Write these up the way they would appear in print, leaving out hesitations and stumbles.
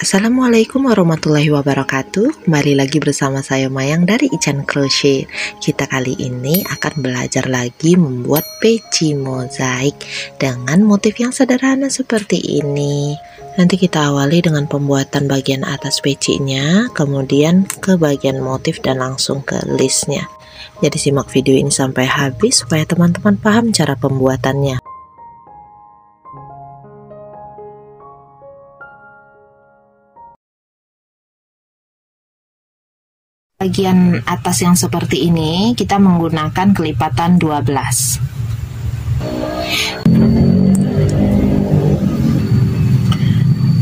Assalamualaikum warahmatullahi wabarakatuh. Kembali lagi bersama saya Mayang dari Ican Crochet. Kita kali ini akan belajar lagi membuat peci mozaik dengan motif yang sederhana seperti ini. Nanti kita awali dengan pembuatan bagian atas pecinya, kemudian ke bagian motif dan langsung ke listnya. Jadi simak video ini sampai habis supaya teman-teman paham cara pembuatannya. Bagian atas yang seperti ini kita menggunakan kelipatan 12.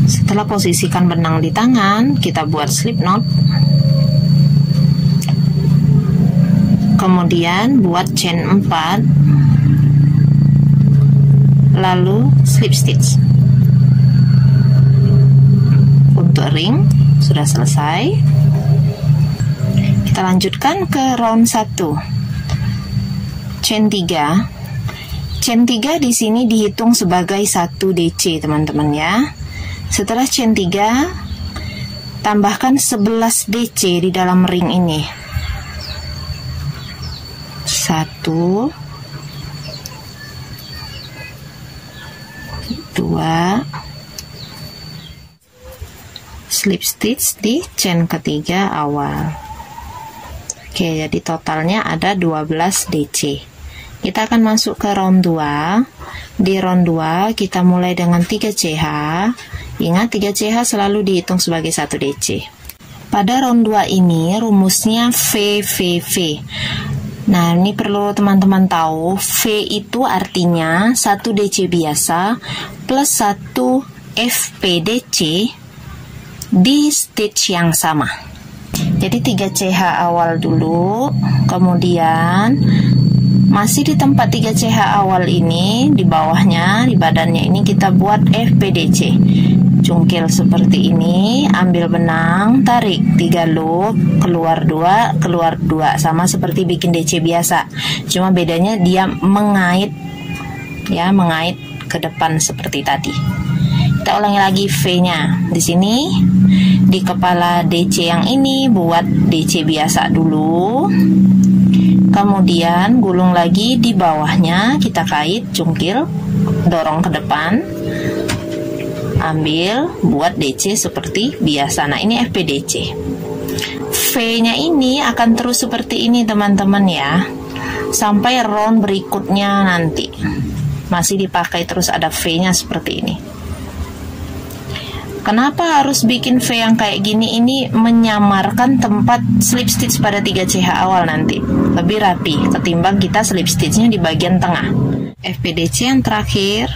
Setelah posisikan benang di tangan, kita buat slip knot. Kemudian buat chain 4, lalu slip stitch. Untuk ring sudah selesai. Kita lanjutkan ke round 1. Chain 3. Chain 3 di sini dihitung sebagai 1 DC, teman-teman ya. Setelah chain 3, tambahkan 11 DC di dalam ring ini. 1 2 slip stitch di chain ketiga awal. Oke, jadi totalnya ada 12 DC. Kita akan masuk ke round 2. Di round 2 kita mulai dengan 3 CH. Ingat 3 CH selalu dihitung sebagai 1 DC. Pada round 2 ini rumusnya V. Nah, ini perlu teman-teman tahu, V itu artinya 1 DC biasa plus 1 FPDC di stitch yang sama. Jadi 3 CH awal dulu, kemudian masih di tempat 3 CH awal ini, di bawahnya, di badannya ini kita buat FPDC. Cungkil seperti ini, ambil benang, tarik 3 loop, keluar 2, sama seperti bikin DC biasa. Cuma bedanya dia mengait, ya, mengait ke depan seperti tadi. Kita ulangi lagi V-nya. Di sini di kepala DC yang ini buat DC biasa dulu. Kemudian gulung lagi di bawahnya, kita kait, cungkil, dorong ke depan. Ambil, buat DC seperti biasa. Nah, ini FPDC. V-nya ini akan terus seperti ini, teman-teman ya. Sampai round berikutnya nanti. Masih dipakai terus ada V-nya seperti ini. Kenapa harus bikin V yang kayak gini? Ini menyamarkan tempat slip stitch pada 3 CH awal nanti. Lebih rapi ketimbang kita slip stitchnya di bagian tengah. FPDC yang terakhir.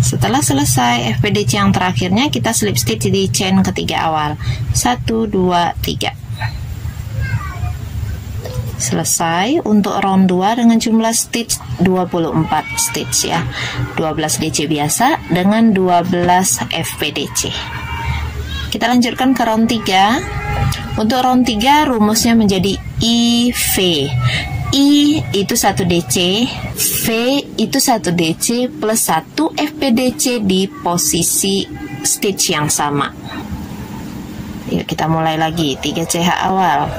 Setelah selesai FPDC yang terakhirnya, kita slip stitch di chain ketiga awal. 1, 2, 3. Selesai untuk round 2 dengan jumlah stitch 24 stitch ya. 12 DC biasa dengan 12 FPDC. Kita lanjutkan ke round 3. Untuk round 3 rumusnya menjadi IV. I itu 1 DC, V itu 1 DC plus 1 FPDC di posisi stitch yang sama. Yuk kita mulai lagi, 3 CH awal.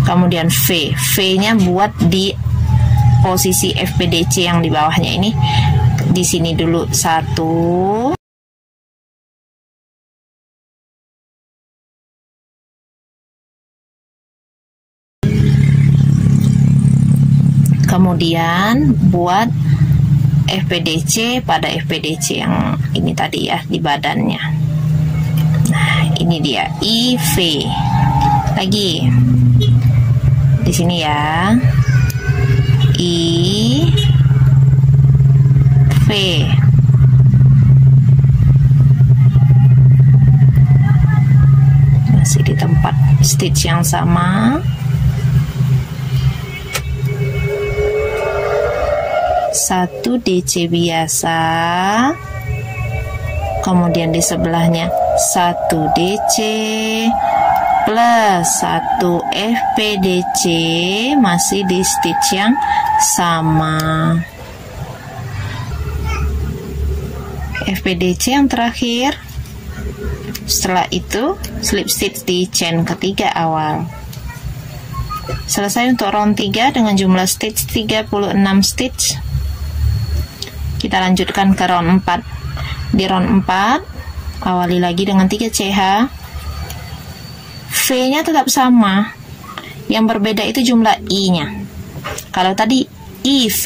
Kemudian V-nya buat di posisi FPDC yang di bawahnya ini. Di sini dulu 1. Kemudian buat FPDC pada FPDC yang ini tadi ya, di badannya. Nah, ini dia IV. Lagi di sini ya, I V. Masih di tempat stitch yang sama. 1 DC biasa, kemudian di sebelahnya 1 DC plus 1 FPDC, masih di stitch yang sama. FPDC yang terakhir. Setelah itu slip stitch di chain ketiga awal. Selesai untuk round 3 dengan jumlah stitch 36 stitch. Kita lanjutkan ke round 4. Di round 4 awali lagi dengan 3 CH. V-nya tetap sama. Yang berbeda itu jumlah I-nya. Kalau tadi IV,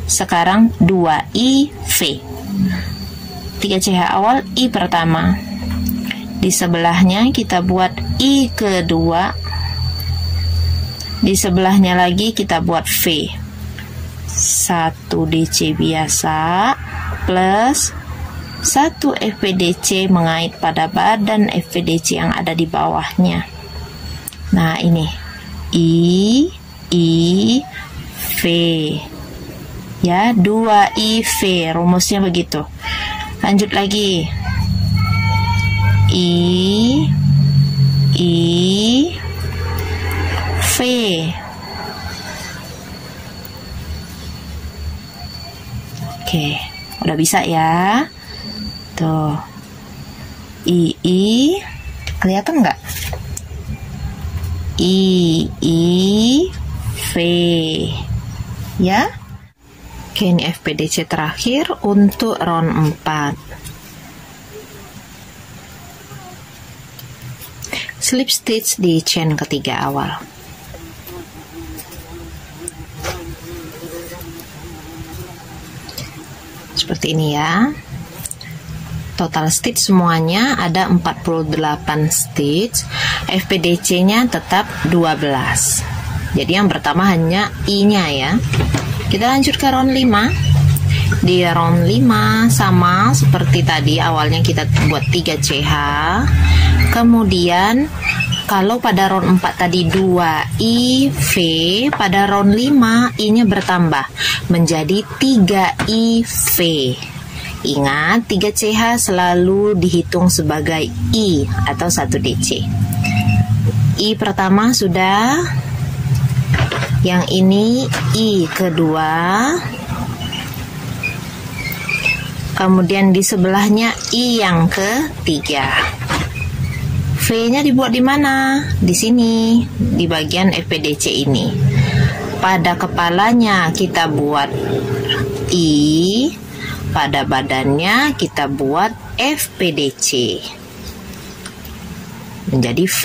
sekarang 2IV. 3 CH awal I pertama. Di sebelahnya kita buat I kedua. Di sebelahnya lagi kita buat V. 1 DC biasa plus 1 FPDC mengait pada badan FPDC yang ada di bawahnya. Nah, ini I V. Ya, 2IV, rumusnya begitu. Lanjut lagi. I V. Oke, udah bisa ya. Tuh. I kelihatan nggak? I V. Ya. Oke, ini FPDC terakhir untuk round 4. Slip stitch di chain ketiga awal. Seperti ini ya. Total stitch semuanya ada 48 stitch. FPDC-nya tetap 12. Jadi yang pertama hanya I-nya ya. Kita lanjut ke round 5. Di round 5 sama seperti tadi, awalnya kita buat 3 CH. Kemudian kalau pada round 4 tadi 2 IV, pada round 5 I-nya bertambah menjadi 3 IV. Ingat, 3 CH selalu dihitung sebagai I atau 1 DC. I pertama sudah. Yang ini I kedua. Kemudian di sebelahnya I yang ketiga. V-nya dibuat di mana? Di sini, di bagian FPDC ini. Pada kepalanya kita buat I, pada badannya kita buat FPDC. Menjadi V.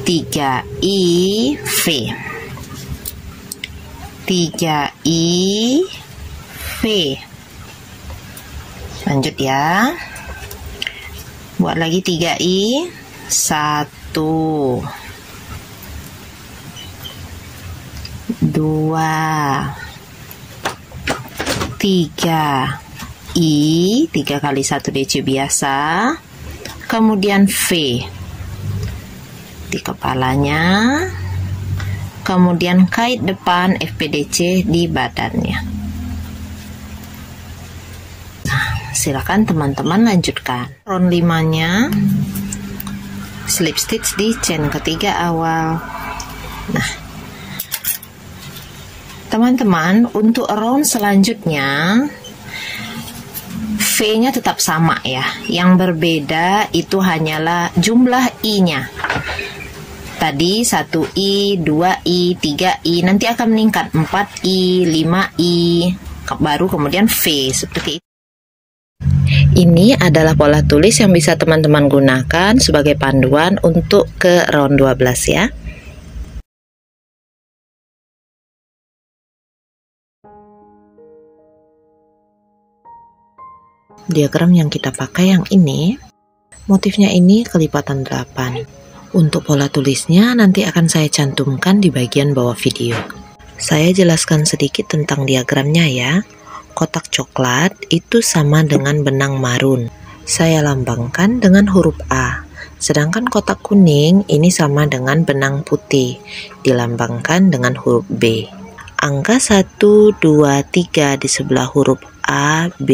3 I V. 3 I V. Lanjut ya. Buat lagi 3 I. 1 2 3 I, 3 kali 1 DC biasa. Kemudian V di kepalanya, kemudian kait depan FPDC di badannya. Nah, silakan teman-teman lanjutkan. Round 5-nya slip stitch di chain ketiga awal. Nah, teman-teman, untuk round selanjutnya V-nya tetap sama ya. Yang berbeda itu hanyalah jumlah I-nya. Tadi 1I, 2I, 3I, nanti akan meningkat 4I, 5I, baru kemudian V, seperti itu. Ini adalah pola tulis yang bisa teman-teman gunakan sebagai panduan untuk ke round 12 ya. Diagram yang kita pakai yang ini, motifnya ini kelipatan 8. Untuk pola tulisnya nanti akan saya cantumkan di bagian bawah video. Saya jelaskan sedikit tentang diagramnya ya. Kotak coklat itu sama dengan benang marun. Saya lambangkan dengan huruf A. Sedangkan kotak kuning ini sama dengan benang putih, dilambangkan dengan huruf B. Angka 1, 2, 3 di sebelah huruf A, B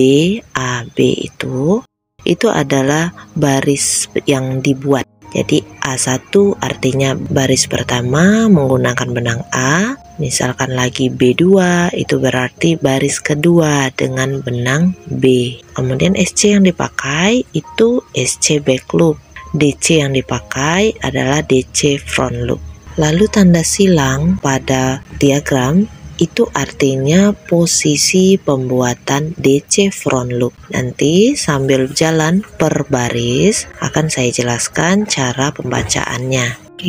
itu adalah baris yang dibuat. Jadi A1 artinya baris pertama menggunakan benang A. Misalkan lagi B2 itu berarti baris kedua dengan benang B. Kemudian SC yang dipakai itu SC back loop. DC yang dipakai adalah DC front loop. Lalu tanda silang pada diagram itu artinya posisi pembuatan DC front loop. Nanti sambil jalan per baris akan saya jelaskan cara pembacaannya.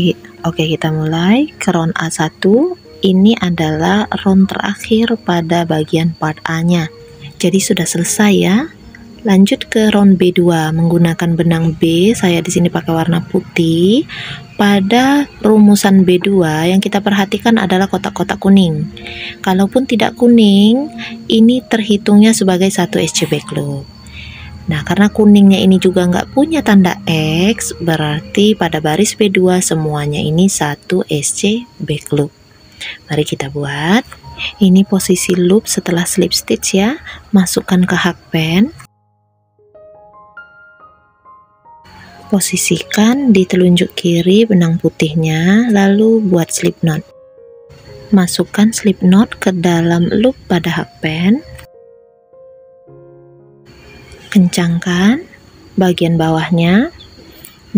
Oke, kita mulai ke round A1. Ini adalah round terakhir pada bagian part A-nya. Jadi sudah selesai ya. Lanjut ke round B2 menggunakan benang B. Saya di sini pakai warna putih. Pada rumusan B2 yang kita perhatikan adalah kotak-kotak kuning. Kalaupun tidak kuning, ini terhitungnya sebagai satu SC back loop. Nah, karena kuningnya ini juga nggak punya tanda X, berarti pada baris B2 semuanya ini satu SC back loop. Mari kita buat. Ini posisi loop setelah slip stitch ya. Masukkan ke hakpen. Posisikan di telunjuk kiri benang putihnya, lalu buat slip knot. Masukkan slip knot ke dalam loop pada hakpen. Kencangkan bagian bawahnya.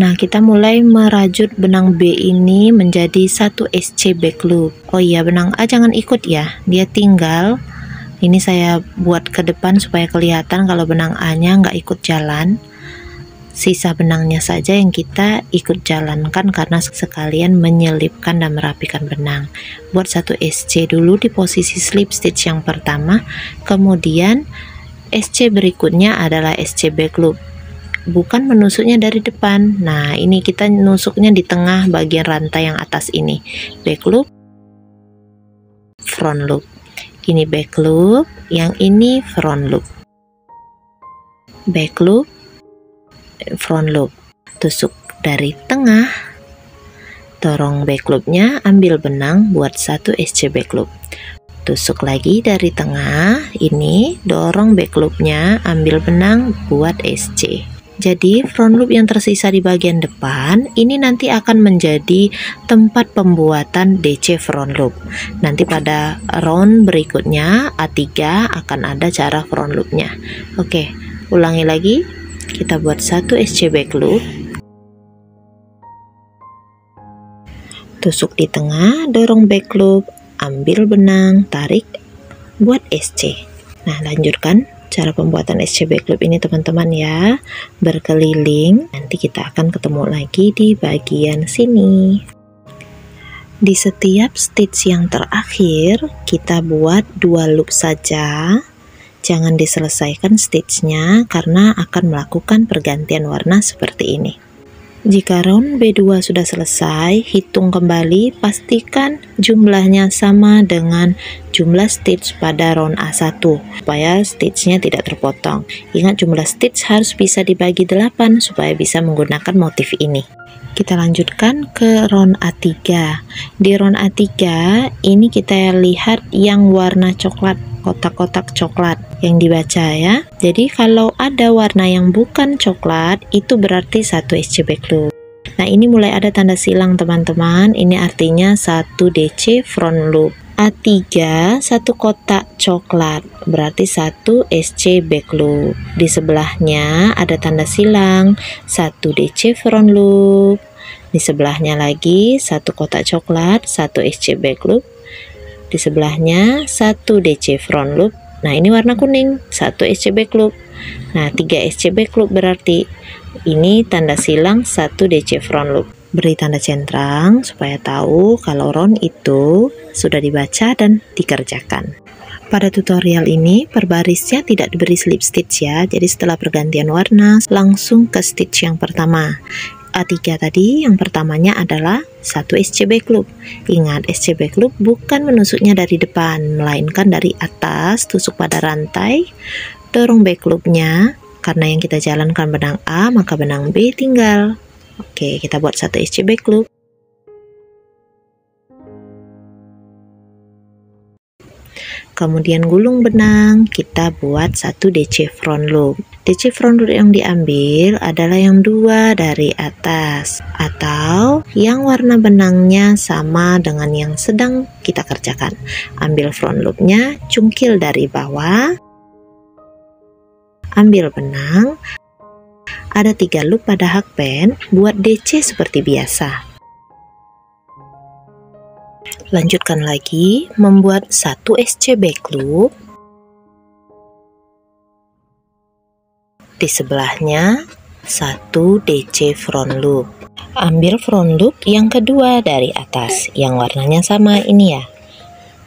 Nah, kita mulai merajut benang B ini menjadi satu SC back loop. Oh iya, benang A jangan ikut ya, dia tinggal. Ini saya buat ke depan supaya kelihatan kalau benang A-nya nggak ikut jalan. Sisa benangnya saja yang kita ikut jalankan karena sekalian menyelipkan dan merapikan benang. Buat satu SC dulu di posisi slip stitch yang pertama, kemudian SC berikutnya adalah SC back loop. Bukan menusuknya dari depan. Nah, ini kita nusuknya di tengah bagian rantai yang atas ini. Back loop, front loop. Ini back loop, yang ini front loop. Back loop, front loop. Tusuk dari tengah, dorong back loopnya, ambil benang buat satu SC back loop. Tusuk lagi dari tengah, ini dorong back loopnya, ambil benang buat SC. Jadi front loop yang tersisa di bagian depan ini nanti akan menjadi tempat pembuatan DC front loop. Nanti pada round berikutnya A3 akan ada cara front loopnya. Oke, ulangi lagi. Kita buat satu SC back loop. Tusuk di tengah, dorong back loop, ambil benang, tarik, buat SC. Nah, lanjutkan cara pembuatan SC back loop ini teman-teman ya, berkeliling. Nanti kita akan ketemu lagi di bagian sini. Di setiap stitch yang terakhir kita buat 2 loop saja. Jangan diselesaikan stitchnya karena akan melakukan pergantian warna seperti ini. Jika round B2 sudah selesai, hitung kembali, pastikan jumlahnya sama dengan jumlah stitch pada round A1 supaya stitchnya tidak terpotong. Ingat, jumlah stitch harus bisa dibagi 8 supaya bisa menggunakan motif ini. Kita lanjutkan ke round A3. Di round A3 ini kita lihat yang warna coklat, kotak-kotak coklat yang dibaca ya. Jadi kalau ada warna yang bukan coklat itu berarti satu SC back loop. Nah, ini mulai ada tanda silang teman-teman. Ini artinya satu DC front loop. A3 satu kotak coklat berarti satu SC back loop. Di sebelahnya ada tanda silang satu DC front loop. Di sebelahnya lagi satu kotak coklat, satu SC back loop. Di sebelahnya satu DC front loop. Nah, ini warna kuning, satu SC back loop. Nah, 3 SC back loop berarti ini tanda silang satu DC front loop. Beri tanda centang supaya tahu kalau round itu sudah dibaca dan dikerjakan. Pada tutorial ini per barisnya tidak diberi slip stitch ya. Jadi setelah pergantian warna langsung ke stitch yang pertama. A3 tadi yang pertamanya adalah satu SC back loop. Ingat, SC back loop bukan menusuknya dari depan, melainkan dari atas, tusuk pada rantai, dorong back loopnya. Karena yang kita jalankan benang A, maka benang B tinggal. Oke, kita buat satu SC back loop. kemudian gulung benang, kita buat 1 DC front loop. DC front loop yang diambil adalah yang 2 dari atas, atau yang warna benangnya sama dengan yang sedang kita kerjakan. Ambil front loopnya, cungkil dari bawah, ambil benang, ada 3 loop pada hakpen, buat DC seperti biasa. Lanjutkan lagi, membuat 1 SC back loop. Di sebelahnya 1 DC front loop. Ambil front loop yang kedua dari atas, yang warnanya sama ini ya.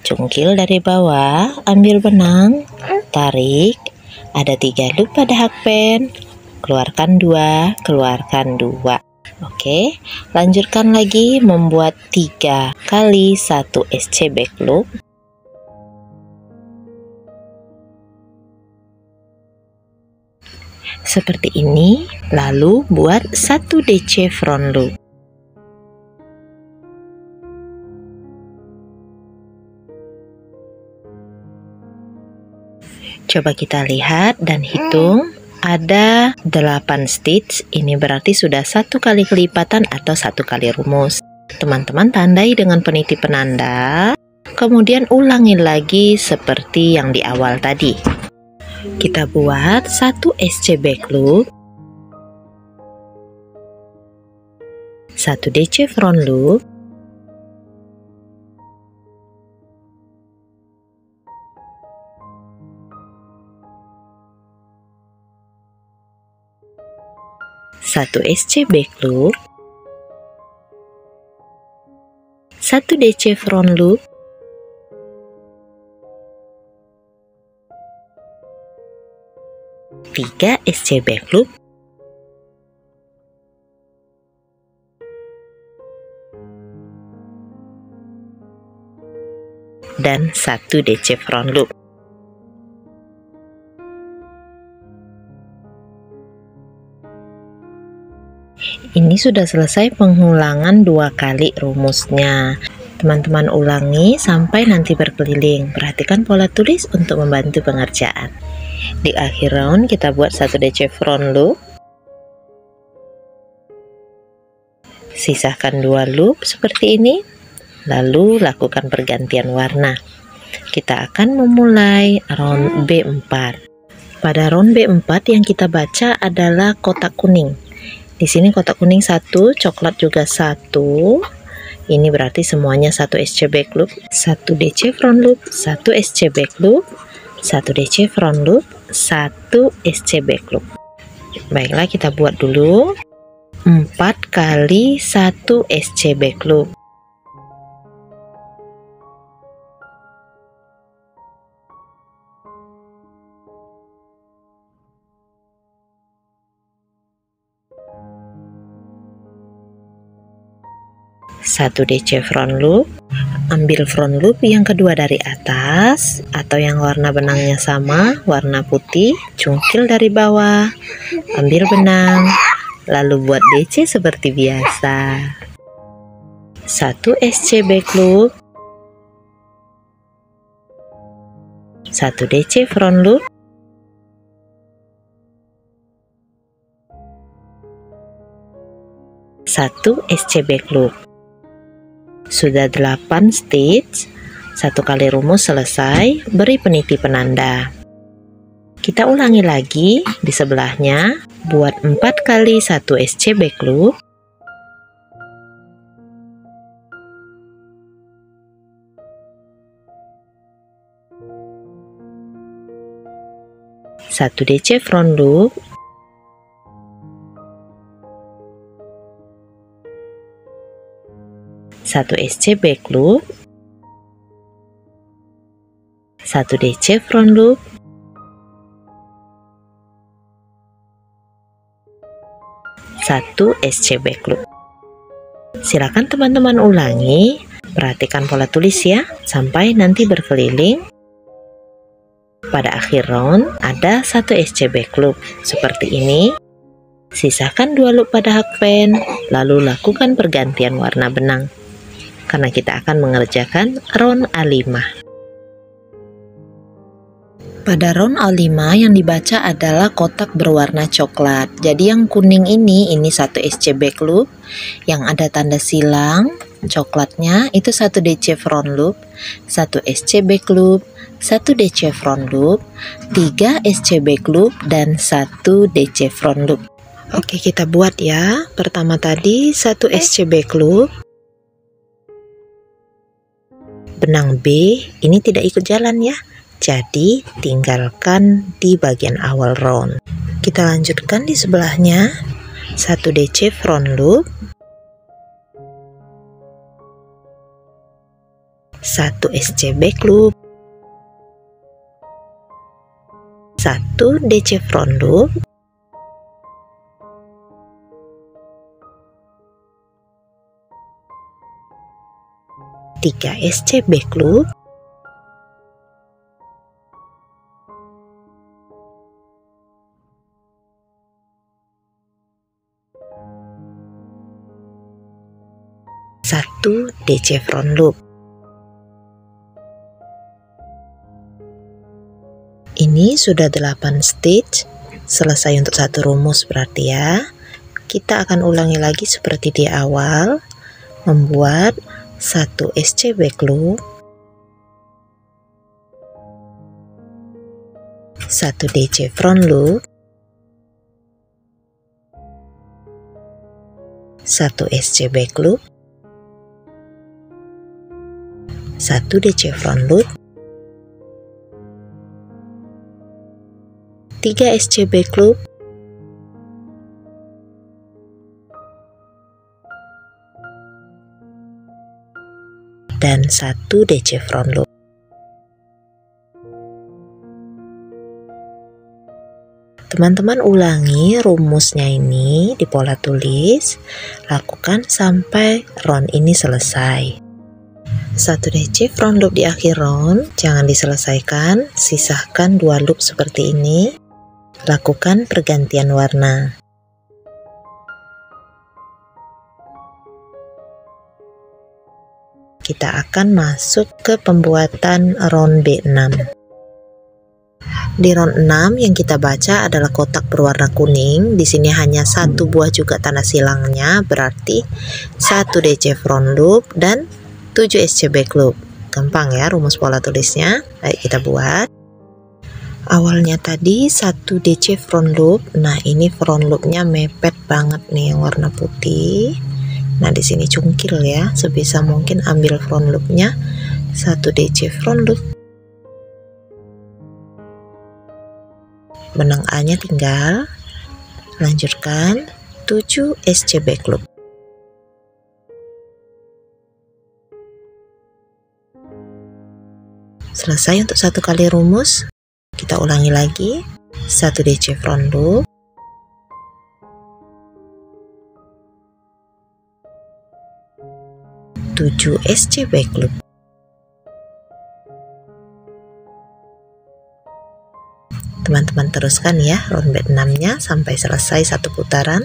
Cungkil dari bawah, ambil benang, tarik, ada 3 loop pada hakpen, keluarkan 2, keluarkan 2. Oke, lanjutkan lagi membuat 3 kali 1 SC back loop. Seperti ini, lalu buat 1 DC front loop. Coba kita lihat dan hitung. Ada 8 stitch, ini berarti sudah 1 kali kelipatan atau 1 kali rumus. Teman-teman tandai dengan peniti penanda, kemudian ulangi lagi seperti yang di awal tadi. Kita buat 1 SC back loop, 1 DC front loop, satu SC back loop, 1 DC front loop, tiga SC back loop, dan 1 DC front loop. Ini sudah selesai pengulangan 2 kali rumusnya. Teman-teman ulangi sampai nanti berkeliling. Perhatikan pola tulis untuk membantu pengerjaan. Di akhir round kita buat 1 DC front loop. Sisakan 2 loop seperti ini. Lalu lakukan pergantian warna. Kita akan memulai round B4. Pada round B4 yang kita baca adalah kotak kuning. Di sini kotak kuning 1, coklat juga 1. Ini berarti semuanya 1 SC back loop, 1 DC front loop, 1 SC back loop, 1 DC front loop, 1 SC back loop. Baiklah, kita buat dulu 4 kali 1 SC back loop. Satu DC front loop, ambil front loop yang kedua dari atas atau yang warna benangnya sama, warna putih, cungkil dari bawah, ambil benang, lalu buat DC seperti biasa. 1 SC back loop, 1 DC front loop, 1 SC back loop. Sudah 8 stitch, 1 kali rumus selesai, beri peniti penanda. Kita ulangi lagi di sebelahnya, buat 4 kali 1 SC back loop, satu DC front loop, satu SC back loop, 1 DC front loop, 1 SC back loop. Silakan teman-teman ulangi, perhatikan pola tulis ya, sampai nanti berkeliling. Pada akhir round ada 1 SC back loop seperti ini. Sisakan 2 loop pada hakpen, lalu lakukan pergantian warna benang karena kita akan mengerjakan round A5. Pada round A5 yang dibaca adalah kotak berwarna coklat. Jadi yang kuning ini satu SC back loop yang ada tanda silang coklatnya, itu 1 DC front loop, 1 SC back loop, 1 DC front loop, 3 SC back loop, dan 1 DC front loop. Oke, kita buat ya. Pertama tadi 1 SC back loop, benang B ini tidak ikut jalan ya. Jadi tinggalkan di bagian awal round. Kita lanjutkan di sebelahnya. 1 DC front loop, 1 SC back loop, 1 DC front loop, 3 SC back loop, 1 DC front loop. Ini sudah 8 stitch, selesai untuk satu rumus berarti ya. Kita akan ulangi lagi seperti di awal, membuat 1 SC back loop, 1 DC front loop, 1 SC back loop, 1 DC front loop, 3 SC back loop, dan 1 DC front loop. Teman-teman ulangi rumusnya ini di pola tulis, lakukan sampai round ini selesai. 1 DC front loop di akhir round, jangan diselesaikan, sisahkan 2 loop seperti ini. Lakukan pergantian warna. Kita akan masuk ke pembuatan round B6. Di round 6 yang kita baca adalah kotak berwarna kuning. Di sini hanya 1 buah juga tanda silangnya, berarti 1 DC front loop dan 7 SC back loop. Gampang ya rumus pola tulisnya. Baik, kita buat. Awalnya tadi 1 DC front loop. Nah, ini front loopnya mepet banget nih yang warna putih. Nah, di sini cungkil ya. Sebisa mungkin ambil front loopnya 1 DC front loop. Benang A-nya tinggal. Lanjutkan 7 SC back loop. Selesai untuk satu kali rumus. Kita ulangi lagi. 1 DC front loop, 7 SC back loop. Teman-teman teruskan ya round B6-nya sampai selesai satu putaran.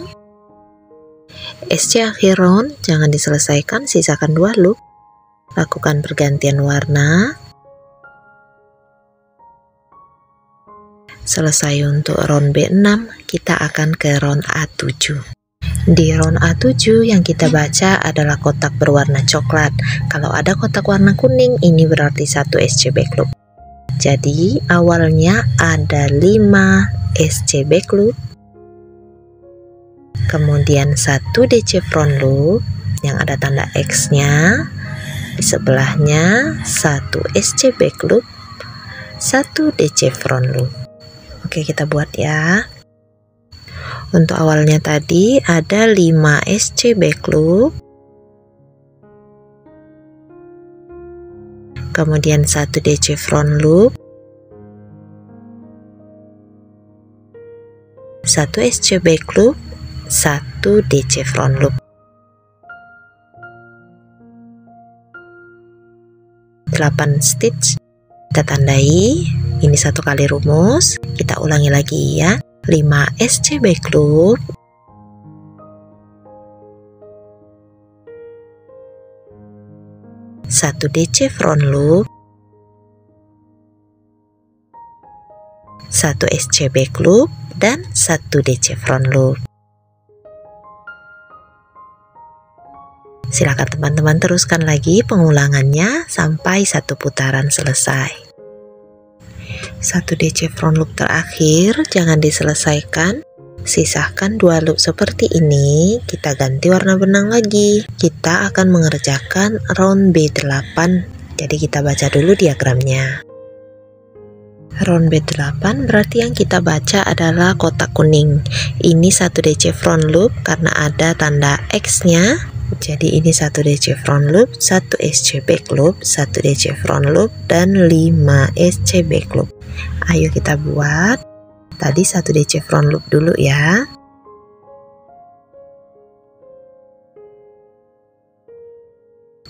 SC akhir round jangan diselesaikan, sisakan 2 loop. Lakukan pergantian warna. Selesai untuk round B6, kita akan ke round A7. Di round A7 yang kita baca adalah kotak berwarna coklat. Kalau ada kotak warna kuning, ini berarti 1 SC back loop. Jadi awalnya ada 5 SC back loop, kemudian 1 DC front loop yang ada tanda X-nya, di sebelahnya 1 SC back loop, 1 DC front loop. Oke, kita buat ya. Untuk awalnya tadi ada 5 SC back loop, kemudian 1 DC front loop, 1 SC back loop, 1 DC front loop. 8 stitch kita tandai. Ini satu kali rumus. Kita ulangi lagi ya. 5 SC back loop, 1 DC front loop, 1 SC back loop, dan 1 DC front loop. Silakan teman-teman teruskan lagi pengulangannya sampai 1 putaran selesai. 1 DC front loop terakhir jangan diselesaikan, sisakan 2 loop seperti ini. Kita ganti warna benang lagi. Kita akan mengerjakan round B8. Jadi kita baca dulu diagramnya. Round B8 berarti yang kita baca adalah kotak kuning. Ini 1 DC front loop karena ada tanda X-nya. Jadi ini 1 DC front loop, 1 SC back loop, 1 DC front loop, dan 5 SC back loop. Ayo kita buat. Tadi 1 DC front loop dulu ya.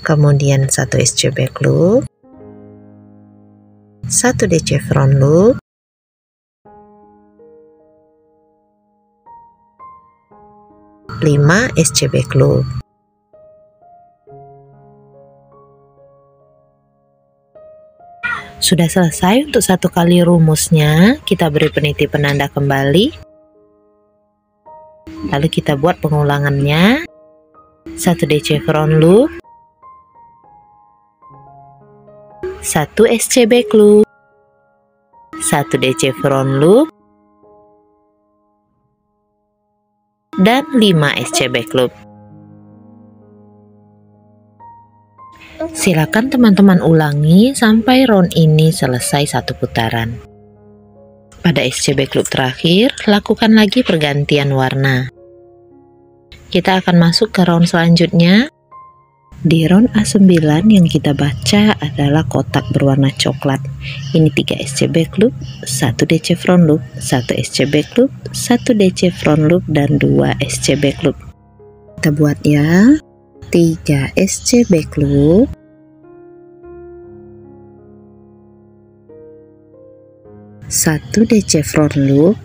Kemudian 1 SC back loop, 1 DC front loop, 5 SC back loop. Sudah selesai untuk 1 kali rumusnya. Kita beri peniti penanda kembali. Lalu kita buat pengulangannya. 1 DC front loop, 1 SC back loop, 1 DC front loop, dan 5 SC back loop. Silakan teman-teman ulangi sampai round ini selesai 1 putaran. Pada SC back loop terakhir, lakukan lagi pergantian warna. Kita akan masuk ke round selanjutnya. Di round A9 yang kita baca adalah kotak berwarna coklat. Ini 3 SC back loop, 1 DC front loop, 1 SC back loop, 1 DC front loop, dan 2 SC back loop. Kita buat ya. 3 SC back loop, 1 DC front loop,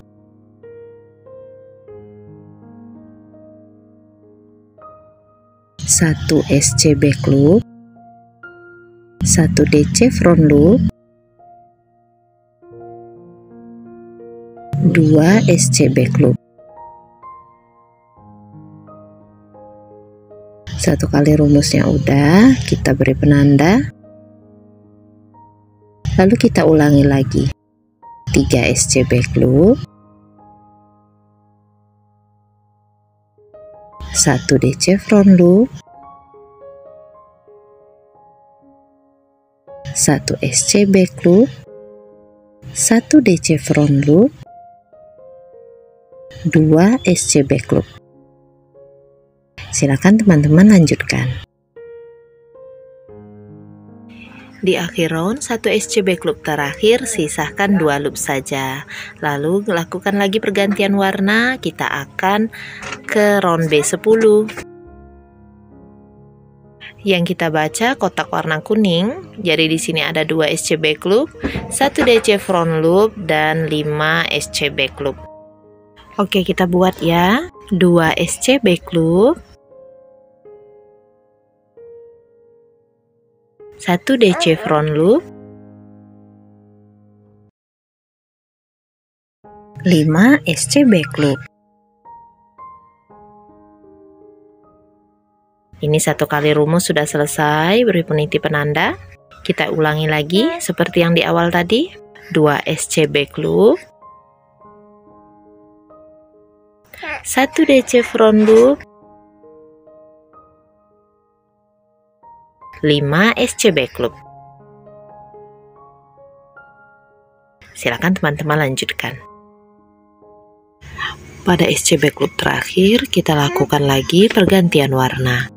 1 SC back loop, 1 DC front loop, 2 SC back loop. 1 kali rumusnya udah, kita beri penanda. Lalu kita ulangi lagi. 3 SC back loop, 1 DC front loop, 1 SC back loop, 1 DC front loop, 2 SC back loop. Silakan teman-teman lanjutkan. Di akhir round 1 SC back loop terakhir, sisakan 2 loop saja. Lalu lakukan lagi pergantian warna. Kita akan ke round B10. Yang kita baca kotak warna kuning. Jadi di sini ada 2 SC back loop, 1 DC front loop, dan 5 SC back loop. Oke, kita buat ya. 2 SC back loop, 1 DC front loop, 5 SC back loop. Ini 1 kali rumus sudah selesai, beri peniti penanda. Kita ulangi lagi seperti yang di awal tadi. 2 SC back loop, 1 DC front loop, 5 SC back loop. Silakan teman-teman lanjutkan. Pada SC back loop terakhir, kita lakukan lagi pergantian warna.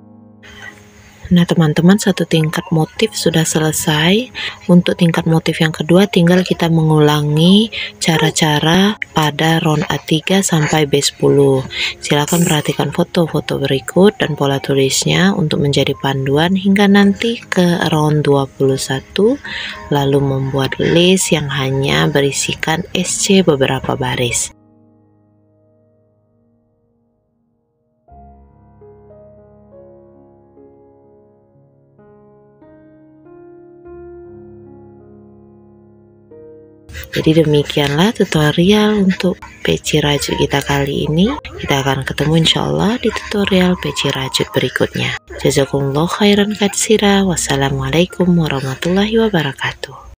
Nah teman-teman, 1 tingkat motif sudah selesai. Untuk tingkat motif yang kedua tinggal kita mengulangi cara-cara pada round A3 sampai B10. Silakan perhatikan foto-foto berikut dan pola tulisnya untuk menjadi panduan hingga nanti ke round 21, lalu membuat list yang hanya berisikan SC beberapa baris. Jadi demikianlah tutorial untuk peci rajut kita kali ini. Kita akan ketemu insyaallah di tutorial peci rajut berikutnya. Jazakumullah khairan katsira. Wassalamualaikum warahmatullahi wabarakatuh.